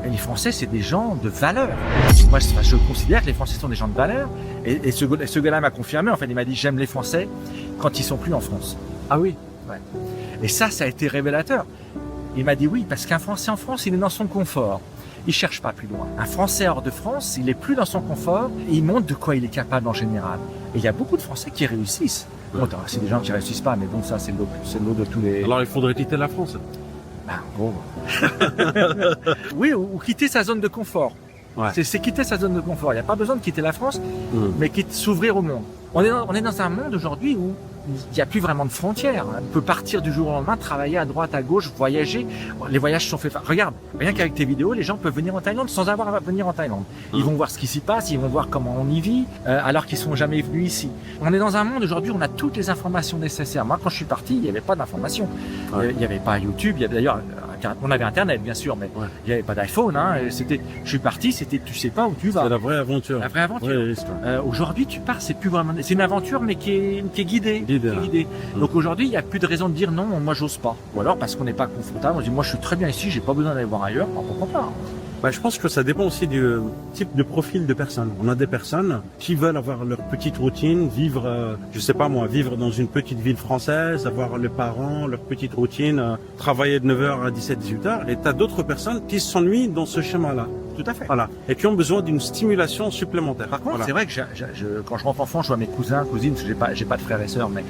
Et les Français, c'est des gens de valeur. Moi, je considère que les Français sont des gens de valeur. Et ce gars-là m'a confirmé. En fait, il m'a dit j'aime les Français quand ils sont plus en France. Ah oui. Ouais. Et ça a été révélateur. Il m'a dit oui, parce qu'un Français en France, il est dans son confort. Il cherche pas plus loin. Un Français hors de France, il est plus dans son confort et il montre de quoi il est capable en général. Et il y a beaucoup de Français qui réussissent. Bon, c'est des gens qui réussissent pas, mais bon, ça, c'est le lot de tous les... Alors il faudrait quitter la France. Ben, bon. Oui, ou quitter sa zone de confort. Ouais. C'est quitter sa zone de confort. Il n'y a pas besoin de quitter la France, mais s'ouvrir au monde. On est dans un monde aujourd'hui où il n'y a plus vraiment de frontières. On peut partir du jour au lendemain, travailler à droite, à gauche, voyager. Les voyages sont faits. Regarde, rien qu'avec tes vidéos, les gens peuvent venir en Thaïlande sans avoir à venir en Thaïlande. Ils vont voir ce qui s'y passe, ils vont voir comment on y vit, alors qu'ils sont jamais venus ici. On est dans un monde aujourd'hui où on a toutes les informations nécessaires. Moi, quand je suis parti, il n'y avait pas d'informations. Ouais. Il n'y avait pas YouTube. Il y avait d'ailleurs, on avait Internet, bien sûr, mais il n'y avait pas d'iPhone. Hein. Je suis parti, c'était, tu sais pas où tu vas. C'est la vraie aventure. La vraie aventure. Ouais, aujourd'hui, tu pars, c'est plus vraiment, c'est une aventure, mais qui est guidée. Guidée. Donc aujourd'hui, il n'y a plus de raison de dire non, moi j'ose pas. Ou alors parce qu'on n'est pas confortable, on dit moi je suis très bien ici, j'ai pas besoin d'aller voir ailleurs. Alors, pourquoi pas? Bah, je pense que ça dépend aussi du type de profil de personne. On a des personnes qui veulent avoir leur petite routine, vivre, je sais pas moi, vivre dans une petite ville française, avoir les parents, leur petite routine, travailler de 9h à 17-18h. Et t'as d'autres personnes qui s'ennuient dans ce schéma-là. Tout à fait. Voilà. Et qui ont besoin d'une stimulation supplémentaire. Par contre, voilà. c'est vrai que quand je rentre en France, je vois mes cousins, cousines, parce que j'ai pas de frères et sœurs, mais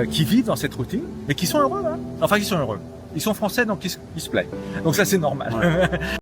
qui vivent dans cette routine, mais qui sont heureux. Hein. Enfin, qui sont heureux. Ils sont français, donc ils se plaignent. Donc ça, c'est normal. Ouais.